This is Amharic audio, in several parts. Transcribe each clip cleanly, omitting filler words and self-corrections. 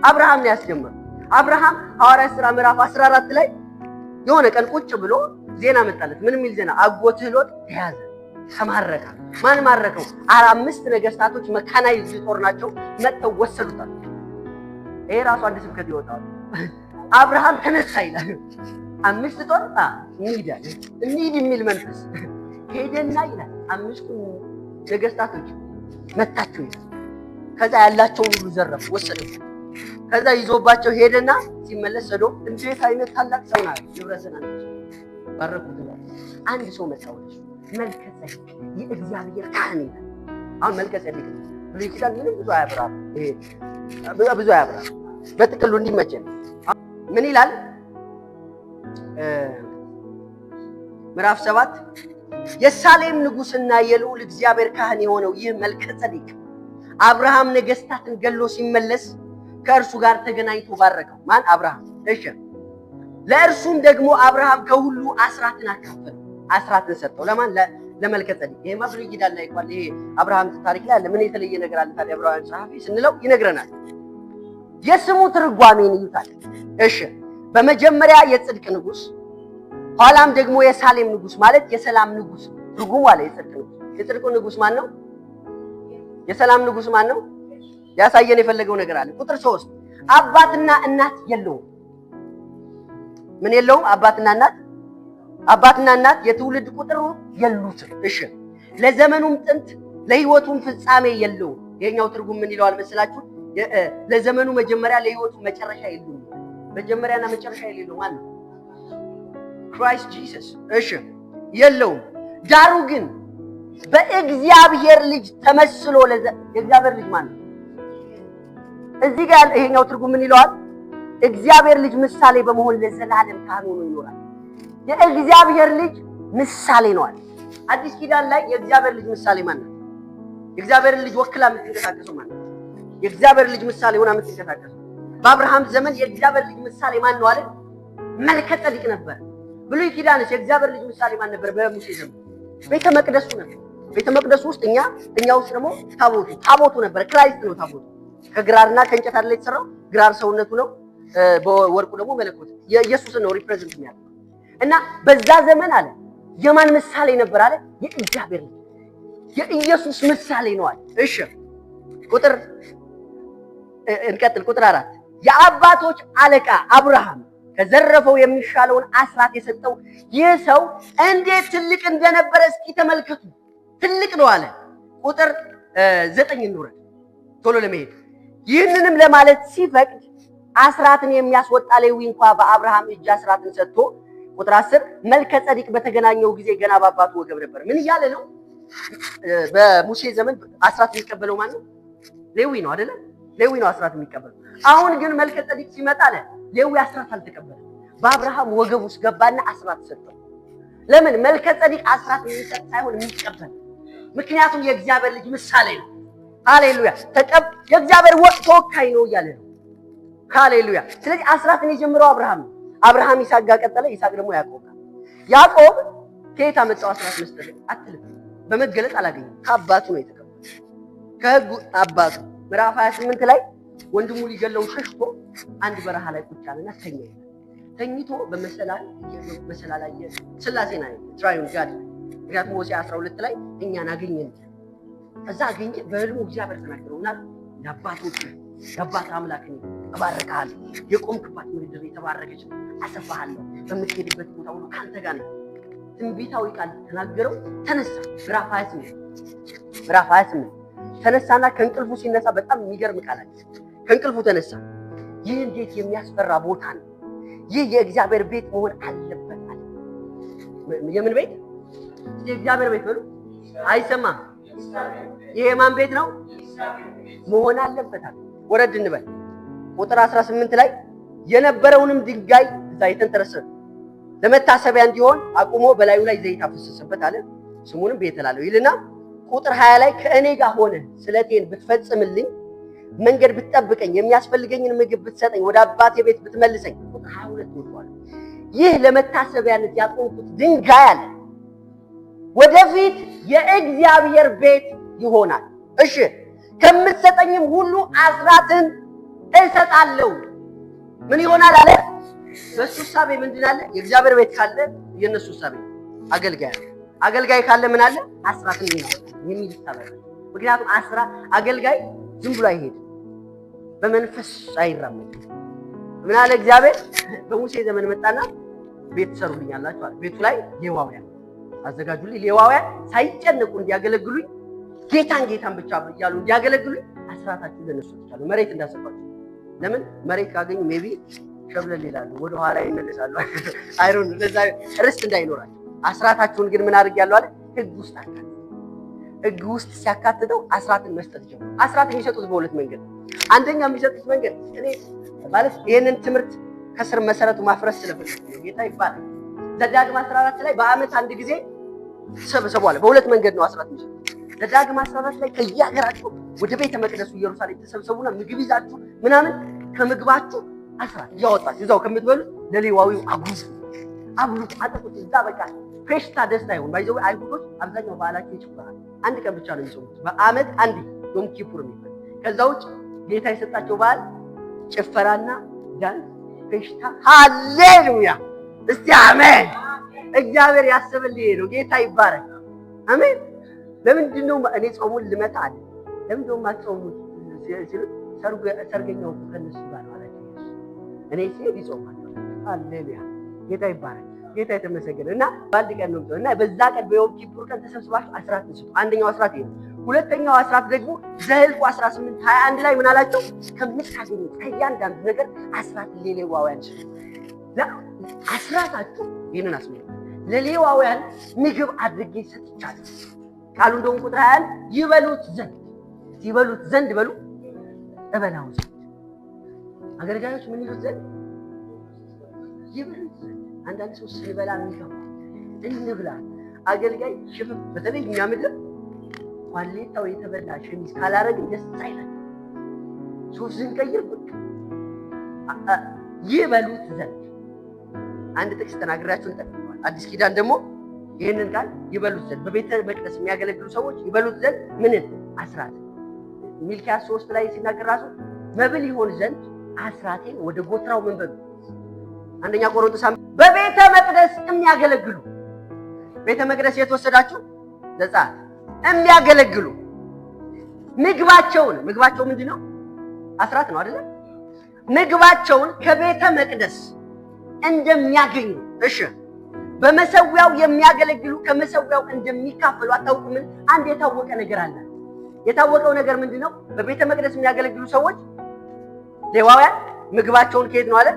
አብርሃም ነው ያስጀመረው። አብርሃም ሐዋርያት ሥራ ምዕራፍ 14 ላይ የሆነ ቀን ቁጭ ብሎ ዜና መጣለት። ምን የሚል ዜና? አጎትህ ሎጥ ተያዘ፣ ተማረከ። ማን ማረከው? 5 ነገስታቶች መካናይዝድ ጦር ናቸው መጥተው ወሰዱታል። ይሄ ራሱ አንድ ስብከት ይወጣል። አብርሃም ተነሳ ይላል። 5 ጦር እንሂድ የሚል መንፈስ ሄደና ይላል 5 ነገስታቶች መታቸው ይላል። ከዛ ያላቸውን ሁሉ ዘረፉ፣ ወሰዱ። ከዛ ይዞባቸው ሄደና ሲመለስ ሰዶም እንዴት አይነት ታላቅ ሰው ናት፣ ንብረትን ባረኩት። አንድ ሰው መጣ ወደ መልከጼዴቅ የእግዚአብሔር ካህን ይላል። አሁን መልከጼዴቅ ብሉይ ኪዳን ምንም ብዙ አያብራም። ይሄ ብዙ አያብራም፣ በጥቅሉ እንዲመቸን ምን ይላል? ምዕራፍ 7 የሳሌም ንጉስና የልዑል እግዚአብሔር ካህን የሆነው ይህ መልከጼዴቅ አብርሃም ነገስታትን ገሎ ሲመለስ ከእርሱ ጋር ተገናኝቶ ባረከው። ማን? አብርሃም። እሺ፣ ለእርሱም ደግሞ አብርሃም ከሁሉ አስራትን አካፈለው፣ አስራትን ሰጠው። ለማን? ለመልከጼዴቅ። ይሄማ ብሉይ ኪዳን ላይ እንኳን ይሄ አብርሃም ታሪክ ላይ አለ። ምን የተለየ ነገር አለ ታዲያ? አብርሃም ጸሐፊ ስንለው ይነግረናል። የስሙ ትርጓሜን ይዩታል። እሺ፣ በመጀመሪያ የጽድቅ ንጉስ፣ ኋላም ደግሞ የሳሌም ንጉስ ማለት የሰላም ንጉስ ትርጉሙ አለ። የጽድቅ ንጉስ፣ የጽድቁ ንጉስ ማን ነው? የሰላም ንጉስ ማን ነው? ያሳየን የፈለገው ነገር አለ። ቁጥር 3 አባትና እናት የለውም። ምን የለውም? አባትና እናት የትውልድ ቁጥሩ የሉትም። እሺ፣ ለዘመኑም ጥንት ለህይወቱም ፍጻሜ የለውም። ይሄኛው ትርጉም ምን ይለዋል መስላችሁ? ለዘመኑ መጀመሪያ ለህይወቱ መጨረሻ የለውም። መጀመሪያና መጨረሻ የሌለው ማን ነው? ክራይስት ጂሰስ። እሺ፣ የለውም። ዳሩ ግን በእግዚአብሔር ልጅ ተመስሎ የእግዚአብሔር ልጅ ማን ነው? እዚህ ጋር ይሄኛው ትርጉም ምን ይለዋል? እግዚአብሔር ልጅ ምሳሌ በመሆን ለዘላለም ካህን ሆኖ ይኖራል። የእግዚአብሔር ልጅ ምሳሌ ነው አለ። አዲስ ኪዳን ላይ የእግዚአብሔር ልጅ ምሳሌ ማን ነው? የእግዚአብሔር ልጅ ወክላ የምትንቀሳቀሰው ማን ነው? የእግዚአብሔር ልጅ ምሳሌ ሆና የምትንቀሳቀሰው። በአብርሃም ዘመን የእግዚአብሔር ልጅ ምሳሌ ማን ነው አለ? መልከጼዴቅ ነበር። ብሉይ ኪዳንስ የእግዚአብሔር ልጅ ምሳሌ ማን ነበር? በሙሴ ዘመን ቤተ መቅደሱ ነበር። ቤተ መቅደሱ ውስጥ እኛ ውስጥ ደግሞ ታቦቱ ነበር። ክራይስት ነው ታቦቱ። ከግራርና ከእንጨት አይደል የተሰራው? ግራር ሰውነቱ ነው፣ በወርቁ ደግሞ መለኮት የኢየሱስን ነው ሪፕሬዘንት የሚያደርገው። እና በዛ ዘመን አለ የማን ምሳሌ ነበር አለ? የእግዚአብሔር ልጅ የኢየሱስ ምሳሌ ነው አለ። እሺ፣ እንቀጥል። ቁጥር 4 የአባቶች አለቃ አብርሃም ከዘረፈው የሚሻለውን አስራት የሰጠው ይህ ሰው እንዴት ትልቅ እንደነበረ እስኪ ተመልከቱ። ትልቅ ነው አለ። ቁጥር 9 እንውረድ ቶሎ ለመሄድ። ይህንንም ለማለት ሲፈቅድ አስራትን የሚያስወጣ ሌዊ እንኳ በአብርሃም እጅ አስራትን ሰጥቶ፣ ቁጥር 10 መልከጼዴቅ በተገናኘው ጊዜ ገና በአባቱ ወገብ ነበር። ምን እያለ ነው? በሙሴ ዘመን አስራት የሚቀበለው ማን ነው? ሌዊ ነው አይደለ? ሌዊ ነው አስራት የሚቀበለው። አሁን ግን መልከጼዴቅ ሲመጣ አለ ሌዊ አስራት አልተቀበለም። በአብርሃም ወገብ ውስጥ ገባና አስራት ሰጠው። ለምን? መልከጼዴቅ አስራት የሚሰጥ ሳይሆን የሚቀበል። ምክንያቱም የእግዚአብሔር ልጅ ምሳሌ ነው። ሃሌሉያ! የእግዚአብሔር ተወካይ ነው እያለ ነው። ሃሌሉያ! ስለዚህ አስራትን የጀመረው አብርሃም ነው። አብርሃም ይስሐቅ ጋር ቀጠለ። ይስሐቅ ደግሞ ያዕቆብ ከየት አመጣው አስራት መስጠት? አትልም። በመገለጥ አላገኘም። ከአባቱ ነው የተቀበለው። ከሕጉ አባቱ ምዕራፍ 28 ላይ ወንድሙ ሊገለው ሸሽቶ አንድ በረሃ ላይ ቁጭ አለና ተኛ። ተኝቶ በመሰላል ላይ ስላሴና ትራዩን ጋር ምክንያቱም ሆሴዕ 12 ላይ እኛን አገኘን። ከዛ አገኘ። በህልሙ እግዚአብሔር ተናገረውና የአባት አምላክ ነኝ፣ እባርክሃለሁ፣ የቆምክባት ምድር የተባረከች ነው፣ አሰፋሃለሁ፣ በምትሄድበት ቦታ ሁሉ ካንተ ጋር ነኝ። ትንቢታዊ ቃል ተናገረው። ተነሳ። ምዕራፍ 28 ተነሳና ከእንቅልፉ ሲነሳ በጣም የሚገርም ቃል አለ። ከእንቅልፉ ተነሳ። ይህ እንዴት የሚያስፈራ ቦታ ነው! ይህ የእግዚአብሔር ቤት መሆን አለበት አለ። የምን ቤት? የእግዚአብሔር ቤት ነው። አይሰማም? ይሄ ማን ቤት ነው? መሆን አለበት አለ። ወረድ እንበል። ቁጥር 18 ላይ የነበረውንም ድንጋይ እዛ የተንተረሰ ለመታሰቢያ እንዲሆን አቁሞ በላዩ ላይ ዘይት አፈሰሰበት አለ። ስሙንም ቤቴል አለው ይልና ቁጥር 20 ላይ ከእኔ ጋር ሆነ ስለቴን ብትፈጽምልኝ፣ መንገድ ብትጠብቀኝ፣ የሚያስፈልገኝን ምግብ ብትሰጠኝ፣ ወደ አባቴ ቤት ብትመልሰኝ። ቁጥር 22 ወጥቷል። ይህ ለመታሰቢያነት ያቆምኩት ድንጋይ አለ ወደፊት የእግዚአብሔር ቤት ይሆናል። እሺ ከምትሰጠኝም ሁሉ አስራትን እሰጣለሁ። ምን ይሆናል አለ? በሱ ሐሳብ ምንድን አለ? የእግዚአብሔር ቤት ካለ የነሱ ሐሳብ አገልጋይ ካለ ምን አለ? አስራትን የሚል ሐሳብ አለ። ምክንያቱም አገልጋይ ዝም ብሎ አይሄድም፣ በመንፈስ አይራመድም። ምን አለ እግዚአብሔር? በሙሴ ዘመን መጣና ቤት ሰሩልኛላችሁ አለ። ቤቱ ላይ ሌዋውያን አዘጋጁልኝ። ሌዋውያን ሳይጨነቁ እንዲያገለግሉኝ ጌታን ብቻ እያሉ እንዲያገለግሉኝ አስራታችሁ ለነሱ ተቻለ። መሬት እንዳሰጣችሁ። ለምን መሬት ካገኙ ሜቢ ሸብለል ይላሉ፣ ወደ ኋላ ይመለሳሉ። አይሮን ለዛ ርስት እንዳይኖራቸው። አስራታችሁን ግን ምን አድርጌያለሁ አለ? ሕግ ውስጥ አካተተ። ሕግ ውስጥ ሲያካትተው አስራትን መስጠት ጀመሩ። አስራት የሚሰጡት በሁለት መንገድ። አንደኛ የሚሰጡት መንገድ እኔ ማለት ይሄንን ትምህርት ከስር መሰረቱ ማፍረስ ስለፈለኩ ነው። ጌታ ይባላል። ዘዳግም 14 ላይ በአመት አንድ ጊዜ ተሰብሰቧል። በሁለት መንገድ ነው አስራት የሚሰጡት። ዘዳግም 14 ላይ ከየሀገራችሁ ወደ ቤተ መቅደሱ ኢየሩሳሌም ተሰብሰቡና ምግብ ይዛችሁ ምናምን ከምግባችሁ አስራት ያወጣችሁ እዛው ከምትበሉት ለሌዋዊው አብሉት፣ አጠጡት። እዛ በቃ ፌሽታ ደስታ ይሁን። ባይዘው አይሁዶች አብዛኛው በዓላቸው ይጨፍራሉ። አንድ ቀን ብቻ ነው የሚጾሙት በአመት አንድ ዮም ኪፑር የሚባል። ከዛ ውጭ ጌታ የሰጣቸው በዓል ጭፈራና ዳንስ፣ ፌሽታ። ሃሌሉያ! እስቲ አሜን። እግዚአብሔር ያስብልኝ ነው። ጌታ ይባረክ። አሜን። ለምንድን ነው እኔ ጾሙን ልመጣ አለ? ለምንድን ነው የማትጾሙት ሲሉ ሰርገኛው ከነሱ ጋር ማለት ነው። እኔ ሲሄድ ይጾማል። ሃሌሉያ! ጌታ ይባረክ። ጌታ የተመሰገነ እና በአንድ ቀን ነው እና በዛ ቀን በዮም ኪፑር ቀን ተሰብስባችሁ አስራት ስጡ። አንደኛው አስራት ይሄ ነው። ሁለተኛው አስራት ደግሞ ዘኍልቍ 18:21 ላይ ምን አላቸው? ከምታገኙት ከእያንዳንዱ ነገር አስራት ለሌዋውያን ስጡ። አስራታችሁ ይህንን አስመልክቶ ለሌዋውያን ምግብ አድርጌ ሰጥቻለሁ ቃሉ እንደውም ቁጥር 21 ይበሉት ዘንድ በሉ እበላው ዘንድ። አገልጋዮች ምን ይሉት ዘንድ? ይበሉት ዘንድ። አንዳንድ ሰው ስንበላ የሚገባ እንብላ። አገልጋይ ሽፍፍ በተለይ እኛ ምድር ኳሌታው የተበላ ሸሚዝ ካላረግን ደስ አይላል። ሱፍ ስንቀይር ይበሉት ዘንድ አንድ ጥቅስ ተናግራችሁ እንጠቅመዋል። አዲስ ኪዳን ደግሞ ይህንን ቃል ይበሉት ዘንድ በቤተ መቅደስ የሚያገለግሉ ሰዎች ይበሉት ዘንድ ምንን? አስራት። ሚልክያስ 3 ላይ ሲናገር ራሱ መብል ይሆን ዘንድ አስራቴን ወደ ጎትራው ምን በሉ። አንደኛ ቆሮንቶስ በቤተ መቅደስ የሚያገለግሉ ቤተ መቅደስ የተወሰዳችሁ ዘጸአት የሚያገለግሉ ምግባቸው ምንድን ነው? አስራት ነው አይደል? ምግባቸውን ከቤተ መቅደስ እንደሚያገኙ እሺ፣ በመሰዊያው የሚያገለግሉ ከመሰዊያው እንደሚካፈሉ አታውቁምን? አንድ የታወቀ ነገር አለ። የታወቀው ነገር ምንድነው? በቤተ መቅደስ የሚያገለግሉ ሰዎች ሌዋውያን ምግባቸውን ከየት ነው አለ?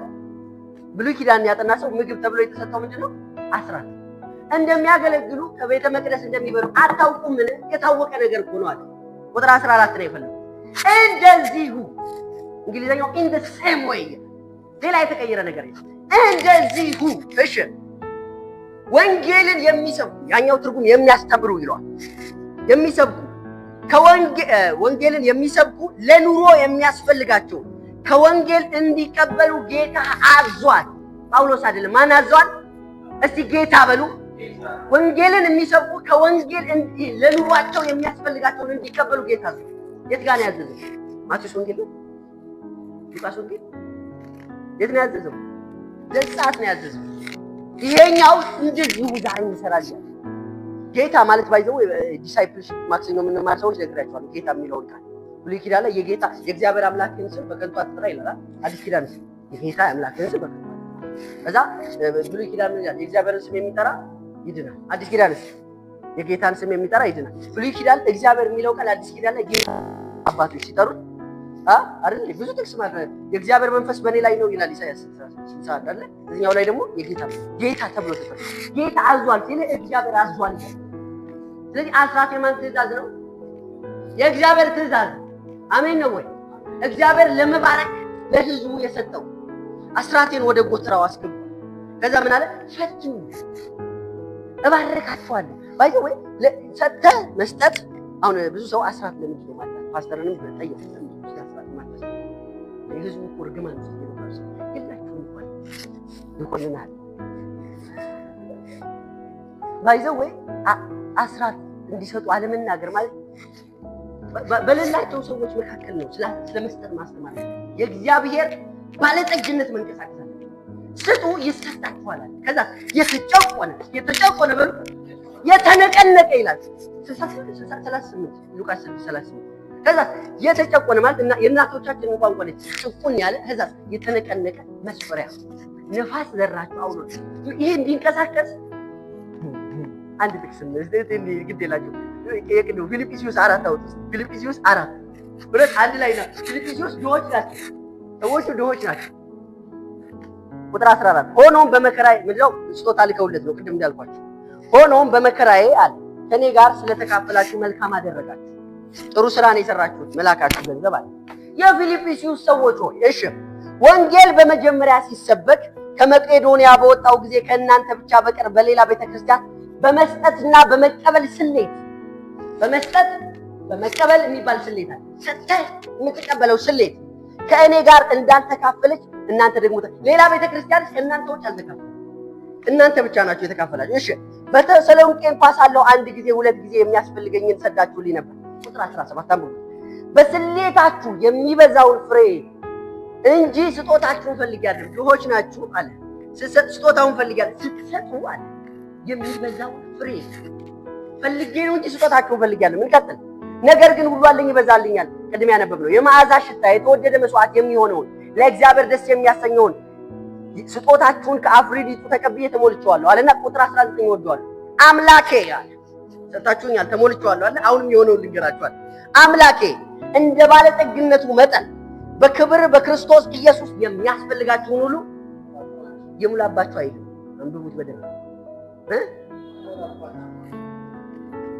ብሉይ ኪዳን ያጠና ሰው ምግብ ተብሎ የተሰጠው ምንድነው? አስራት። እንደሚያገለግሉ ከቤተ መቅደስ እንደሚበሉ አታውቁምን? የታወቀ ነገር እኮ ነው አለ። ቁጥር 14 ነው የፈለገው። እንደዚሁ እንግሊዘኛው in the same way ሌላ የተቀየረ ነገር የለም። እንደዚሁ እሺ፣ ወንጌልን የሚሰብኩ ያኛው ትርጉም የሚያስተምሩ ይለዋል። የሚሰብኩ ወንጌልን የሚሰብኩ ለኑሮ የሚያስፈልጋቸው ከወንጌል እንዲቀበሉ ጌታ አዟል። ጳውሎስ አይደለም፣ ማን አዟል? እስቲ ጌታ በሉ። ወንጌልን የሚሰብኩ ከወንጌል ለኑሯቸው የሚያስፈልጋቸውን እንዲቀበሉ ጌታ አዟል። የት ጋር ነው ያዘዘው? ማቴዎስ ወንጌል ነው? ሉቃስ ወንጌል? የት ነው ያዘዘው? ዘጸአት ነው ያዘዘው። ይሄኛው እንደዚሁ ዛሬ ይሰራል። ጌታ ማለት ባይዘው ዲሳይፕልሺፕ ማክሲሞ የምንማር ሰዎች ነግራቸዋለሁ። ጌታ የሚለውን ቃል ብሉይ ኪዳን ላይ የጌታ የእግዚአብሔር አምላክን ስም በከንቱ አትጥራ ይላል። አዲስ ኪዳን የጌታ አምላክን ስም በከንቱ ከዛ ብሉይ ኪዳን የእግዚአብሔርን ስም የሚጠራ ይድናል። አዲስ ኪዳን የጌታን ስም የሚጠራ ይድናል። ብሉይ ኪዳን እግዚአብሔር የሚለው ቃል አዲስ ኪዳን ላይ ጌታ አባቶች ሲጠሩት አይደል? ብዙ ጥቅስ ማለት የእግዚአብሔር መንፈስ በእኔ ላይ ነው ይላል ኢሳይያስ 61 አይደል? እዚህኛው ላይ ደግሞ ጌታ ተብሎ ተጠራ። ጌታ አዟል ሲል እግዚአብሔር አዟል። ስለዚህ አስራት የማን ትእዛዝ ነው? የእግዚአብሔር ትእዛዝ። አሜን ነው ወይ? እግዚአብሔር ለመባረክ ለሕዝቡ የሰጠው አስራቴን ወደ ጎተራው አስገባ። ከዛ ምን አለ? ፈትኑ፣ እባርካችኋለሁ። ባይዘው ወይ ሰጥተህ መስጠት። አሁን ብዙ ሰው አስራት ለምንድን ነው ማለት ፓስተርንም ጠየቁ። የሕዝቡ ቁርግማን ነው ይላችሁ ይቆልናል። ባይዘው ወይ አስራት እንዲሰጡ አለመናገር ማለት በሌላቸው ሰዎች መካከል ነው ስለመስጠት ማስተማር። የእግዚአብሔር ባለጠግነት መንቀሳቀስ አለ። ስጡ ይሰጣችኋል። ከዛ የተጨቆነ በሉ የተነቀነቀ ይላል 38 ሉቃስ 6:38 ከዛ የተጨቆነ ማለት እና የእናቶቻችን ቋንቋ ላይ ጭቁን ያለ ከዛ የተነቀነቀ መስፈሪያ ነፋስ ዘራችሁ አውሎ ይሄ እንዲንቀሳቀስ አንድ ጥቅስ ነው። ግድ የላችሁ የቅዱ ፊልጵስዩስ 4 አውጥ ፊልጵስዩስ 4 ሁለት አንድ ላይ ነው። ፊልጵስዩስ ድሆች ናቸው፣ ሰዎቹ ድሆች ናቸው። ቁጥር 14 ሆኖም በመከራዬ ምንድነው ስጦታ ልከውለት ነው ቅድም እንዳልኳችሁ። ሆኖም በመከራዬ አለ ከኔ ጋር ስለተካፈላችሁ መልካም አደረጋችሁ፣ ጥሩ ስራ ነው የሰራችሁት፣ መላካችሁ ገንዘብ አለ። የፊልጵስዩስ ሰዎች ሆይ እሺ ወንጌል በመጀመሪያ ሲሰበክ ከመቄዶንያ በወጣው ጊዜ ከእናንተ ብቻ በቀር በሌላ ቤተክርስቲያን በመስጠትና በመቀበል ስሌት በመስጠት በመቀበል የሚባል ስሌት አለ። ሰጥተህ የምትቀበለው ስሌት ከእኔ ጋር እንዳልተካፈለች እናንተ ደግሞ ሌላ ቤተክርስቲያን ከእናንተ ውጭ አልተካፈለች፣ እናንተ ብቻ ናችሁ የተካፈላችሁ። እሺ በተሰሎንቄ ሳለሁ አንድ ጊዜ ሁለት ጊዜ የሚያስፈልገኝን ሰዳችሁልኝ ነበር። ቁጥር 17 አንብቡ። በስሌታችሁ የሚበዛውን ፍሬ እንጂ ስጦታችሁን ፈልጊያለሁ። ድሆች ናችሁ አለ። ስጦታውን ፈልጊያለሁ ስትሰጡ አለ የሚበዛውን ፍሬ ፈልጌ ነው እንጂ ስጦታችሁን ፈልጊያለሁ። ምን ቀጥል ነገር ግን ሁሉ አለኝ ይበዛልኛል። ቅድም ያነበብነው የመዓዛ ሽታ የተወደደ መስዋዕት የሚሆነውን ለእግዚአብሔር ደስ የሚያሰኘውን ስጦታችሁን ከአፍሪዲጡ ተቀብዬ ተሞልቼዋለሁ አለና ቁጥር 19 ይወደዋል። አምላኬ አለ ሰጣችሁኛል ተሞልቼዋለሁ አለ። አሁንም የሆነውን ልንገራችኋል። አምላኬ እንደ ባለጠግነቱ መጠን በክብር በክርስቶስ ኢየሱስ የሚያስፈልጋችሁን ሁሉ ይሙላባችሁ አይደል? አንብቡት በደንብ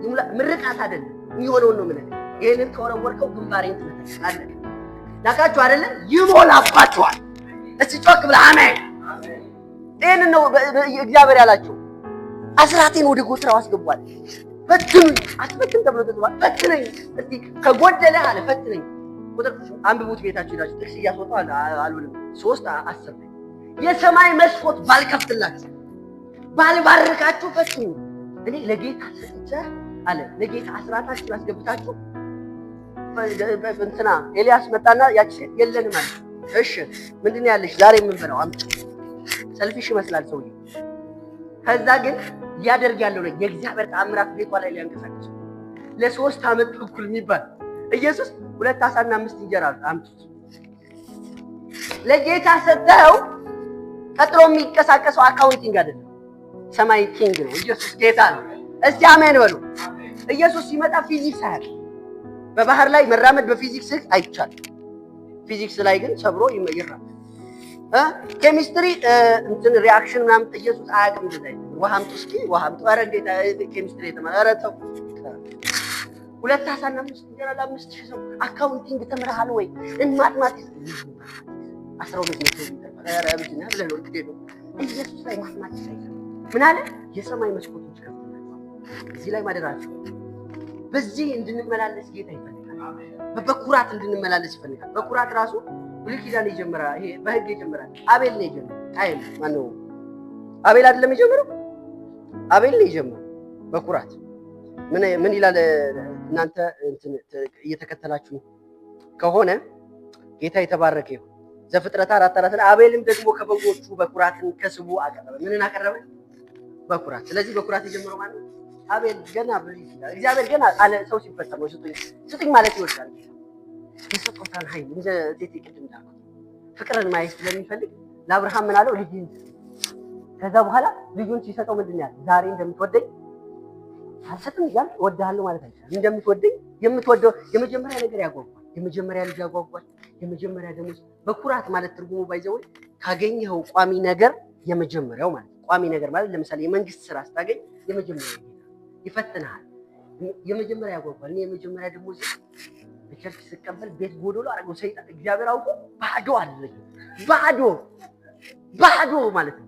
ይሙላ። ምርቃት አይደለም የሚሆነውን ነው። ምን ይሄንን ከወረወርከው ግንባሬን ትመታለህ። ላካችሁ አይደለ? ይሞላባችኋል። እስቲ ጮክ ብለህ አሜን። ይሄንን ነው እግዚአብሔር ያላችሁ። አስራቴን ወደ ጎተራው አስገቧል። ፈትኑኝ፣ አትፈትን ተብሎ ተጽፏል። ፈትነኝ እስቲ ከጎደለ አለ ፈትነኝ። ቁጥር አንብቡት ቤታችሁ ይላችሁ ጥቅስ እያስወጣው አልሆነም 3:10 የሰማይ መስኮት ባልከፍትላችሁ ባልባርካችሁ ፈትኑ። እኔ ለጌታ ሰጥቼ አለ ለጌታ አስራታችሁን አስገብታችሁ እንትና ኤልያስ መጣና ያቺ ሴት የለንም አለ። እሺ ምንድነው ያለሽ ዛሬ የምንበላው አምጪ። ሰልፊሽ ይመስላል ሰውዬው። ከዛ ግን ያደርግ ያለው ነው የእግዚአብሔር ተአምራት ቤቷ ላይ ሊያንቀሳቅስ ለ3 ዓመት ተኩል የሚባል ኢየሱስ 2 ዓሳና 5 እንጀራ አምጡት ለጌታ ሰጠው። ቀጥሎ የሚንቀሳቀሰው አካውንቲንግ አይደለም፣ ሰማይ ኪንግ ነው። ኢየሱስ ጌታ ነው። እስቲ አሜን በሉ። ኢየሱስ ሲመጣ ፊዚክስ አያል በባህር ላይ መራመድ በፊዚክስ አይቻልም። ፊዚክስ ላይ ግን ሰብሮ ይመይራል። ኬሚስትሪ እንትን ሪአክሽን ምናምን ኢየሱስ አያውቅም። እንደዛ ውሃ አምጡ እስኪ ውሃ አምጡ። ኧረ እንዴት ኬሚስትሪ የተማረ ተው 2 ዓሳና 5 እንጀራ ለ5,000 ሰው አካውንቲንግ ተምረሃል ወይ? ማትማቲክስ 12 ነው። ኧረ ብቻ ብለህ ነው እንዴ? ኢየሱስ ላይ ማትማቲክስ አይሰራም። ምን አለ? የሰማይ መስኮቶች ከፍተናል። እዚህ ላይ ማደራችሁ በዚህ እንድንመላለስ ጌታ ይፈልጋል። በኩራት እንድንመላለስ ይፈልጋል። በኩራት ራሱ ብሉይ ኪዳን ይጀምራል። ይሄ በሕግ ይጀምራል። አቤል ነው የጀመረው። ቃየል ማነው? አቤል አይደለም የጀመረው? አቤል ነው የጀመረው በኩራት። ምን ይላል? እናንተ እየተከተላችሁ ከሆነ ጌታ የተባረከ ይሁን። ዘፍጥረት 4:4 ላይ አቤልም ደግሞ ከበጎቹ በኩራትን ከስቡ አቀረበ። ምንን አቀረበ? በኩራት። ስለዚህ በኩራት የጀመረው ማለት አቤል ገና ብሉይ ኪዳን እግዚአብሔር ገና አለ ሰው ሲፈጸም ነው ስጡኝ ማለት ይወዳል። የስጦታን ኃይል እንደ ሴት ቅድም እንዳልኩት ፍቅርን ማየት ስለሚፈልግ ለአብርሃም ምን አለው? ልጅን። ከዛ በኋላ ልጁን ሲሰጠው ምንድን ያለ ዛሬ እንደምትወደኝ አልሰጥም እያልክ እወድሃለሁ ማለት አይቻልም። እንደምትወደኝ የምትወደው የመጀመሪያ ነገር ያጓጓል። የመጀመሪያ ልጅ ያጓጓል። የመጀመሪያ ደግሞ በኩራት ማለት ትርጉሙ ባይዘው ካገኘኸው ቋሚ ነገር የመጀመሪያው ማለት ቋሚ ነገር ማለት ለምሳሌ የመንግስት ስራ ስታገኝ የመጀመሪያ ይፈትናል። የመጀመሪያ ያጓጓል። እኔ የመጀመሪያ ደግሞ በቸርች ስቀበል ቤት ጎዶሎ አረገው ሰይጣን እግዚአብሔር አውቆ ባዶ አደረገ። ባዶ ማለት ነው።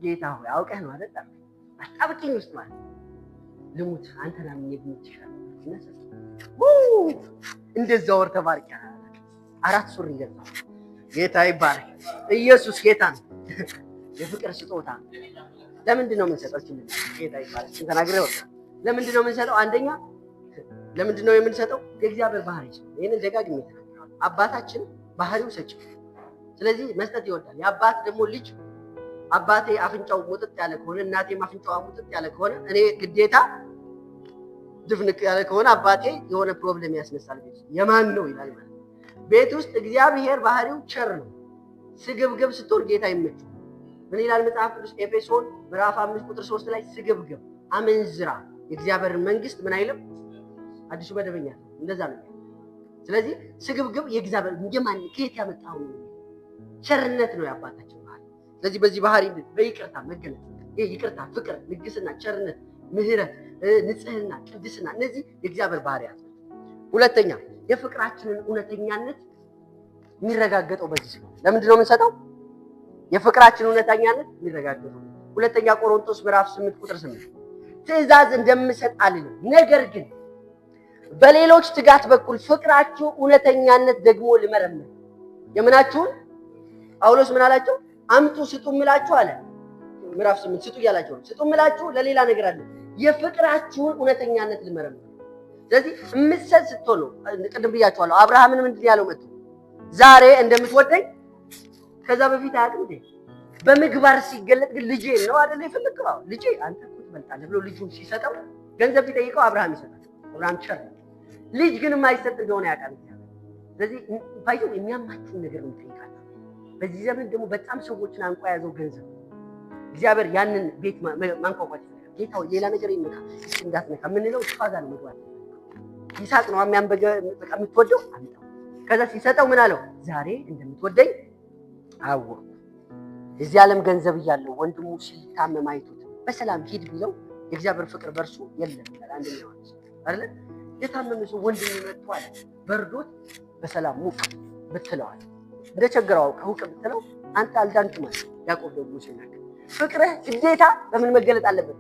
ጌታ ሆይ አውቀህ ነው አይደል? አጣብቂኝ ውስጥ ማለት ልሙት አንተና ምን ይብንችላል እንደዛ ወር ተባርካ 4 ሱሪ ገዛ። ጌታ ይባረክ። ኢየሱስ ጌታ ነው። የፍቅር ስጦታ ለምንድን ነው የምንሰጠው? ጌታ ይባረክ። ተናግረው ለምንድን ነው የምንሰጠው? አንደኛ ለምንድን ነው የምንሰጠው? የእግዚአብሔር ባህሪ ነው። ይሄንን ደጋግሜ ተናግሬያለሁ። አባታችን ባህሪው ሰጪ። ስለዚህ መስጠት ይወዳል። የአባት ደግሞ ልጅ አባቴ አፍንጫው ሙጥጥ ያለ ከሆነ እናቴም አፍንጫዋ ሙጥጥ ያለ ከሆነ እኔ ግዴታ ድፍንቅ ያለ ከሆነ አባቴ የሆነ ፕሮብሌም ያስነሳል። ቤት የማን ነው ይላል ማለት ቤት ውስጥ እግዚአብሔር ባህሪው ቸር ነው። ስግብግብ ስትሆን ጌታ ይመች። ምን ይላል መጽሐፍ ቅዱስ ኤፌሶን ምዕራፍ 5 ቁጥር 3 ላይ ስግብግብ አመንዝራ የእግዚአብሔርን መንግስት ምን አይልም። አዲሱ መደበኛ እንደዛ ነው። ስለዚህ ስግብግብ የእግዚአብሔር እንጀማን ከየት ያመጣው ቸርነት ነው ያባታችን ባህሪ። ስለዚህ በዚህ ባህሪ በይቅርታ መገለጥ ይቅርታ፣ ፍቅር፣ ልግስና፣ ቸርነት፣ ምህረት፣ ንጽህና፣ ቅድስና እነዚህ የእግዚአብሔር ባህሪያት ናቸው። ሁለተኛ የፍቅራችንን እውነተኛነት የሚረጋገጠው በዚህ ነው። ለምንድን ነው የምንሰጠው? የፍቅራችን እውነተኛነት የሚረጋገጠው ሁለተኛ ቆሮንቶስ ምዕራፍ 8 ቁጥር 8 ትእዛዝ እንደምሰጥ አልልም፣ ነገር ግን በሌሎች ትጋት በኩል ፍቅራችሁ እውነተኛነት ደግሞ ልመረምር። የምናችሁን ጳውሎስ ምን አላቸው? አምጡ ስጡ ምላችሁ አለ። ምዕራፍ 8 ስጡ እያላቸው ስጡ ምላችሁ ለሌላ ነገር አለ። የፍቅራችሁን እውነተኛነት ልመረምር። ስለዚህ ምሰጥ ስትሆን ነው። ቅድም ብያችኋለሁ። አብርሃምን ምንድን ያለው መጥቶ ዛሬ እንደምትወደኝ ከዛ በፊት አያውቅም እንዴ? በምግባር ሲገለጥ ግን ልጄ ነው አይደል የፈለከው? ልጄ አንተ እኮ ትበልጣለህ ብሎ ልጁን ሲሰጠው ገንዘብ ቢጠይቀው አብርሃም ይሰጣል። አብርሃም ቸር ነው። ልጅ ግን የማይሰጥ እንደሆነ ያውቃል። ስለዚህ ባይዘው የሚያማችሁን ነገር ነው የሚጠይቃቸው። በዚህ ዘመን ደግሞ በጣም ሰዎችን አንቋ ያዘው ገንዘብ። እግዚአብሔር ያንን ቤት ማንቋቋት ይፈልጋል። ጌታው ሌላ ነገር ይነካ እስኪ እንዳትነካ ምንለው እሷ ጋር ነው መግባት። ይሳቅ ነው የሚያንበገ በቃ የምትወደው አምጣው። ከዛ ሲሰጠው ምን አለው? ዛሬ እንደምትወደኝ አወቅሁ። እዚህ ዓለም ገንዘብ እያለው ወንድሙ ሲታመም አይቶት በሰላም ሂድ ቢለው የእግዚአብሔር ፍቅር በእርሱ የለም ይላል። አንደኛው አይደል? የታመመ ሰው ወንድሙ መጥቷል በርዶት በሰላም ሙቅ ብትለዋል እንደቸገረው ከውቅ ብትለው አንተ አልዳንክም ማለት ያዕቆብ ደግሞ ሲናገር ፍቅርህ ግዴታ በምን መገለጥ አለበት?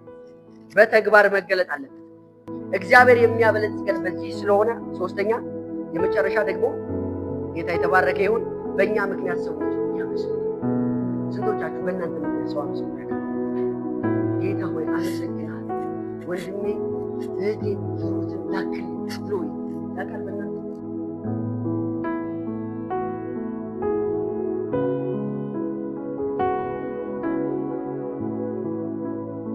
በተግባር መገለጥ አለበት። እግዚአብሔር የሚያበለጽገን በዚህ ስለሆነ ሶስተኛ የመጨረሻ ደግሞ ጌታ የተባረከ ይሁን በእኛ ምክንያት ሰዎች ያመስሉ። ስንቶቻችሁ በእናንተ ምክንያት ሰው አመስሉ? ጌታ ሆይ አመሰግናለሁ ወንድሜ እህቴ ሩትን ላክልኝ ብሎ ያውቃል በእናንተ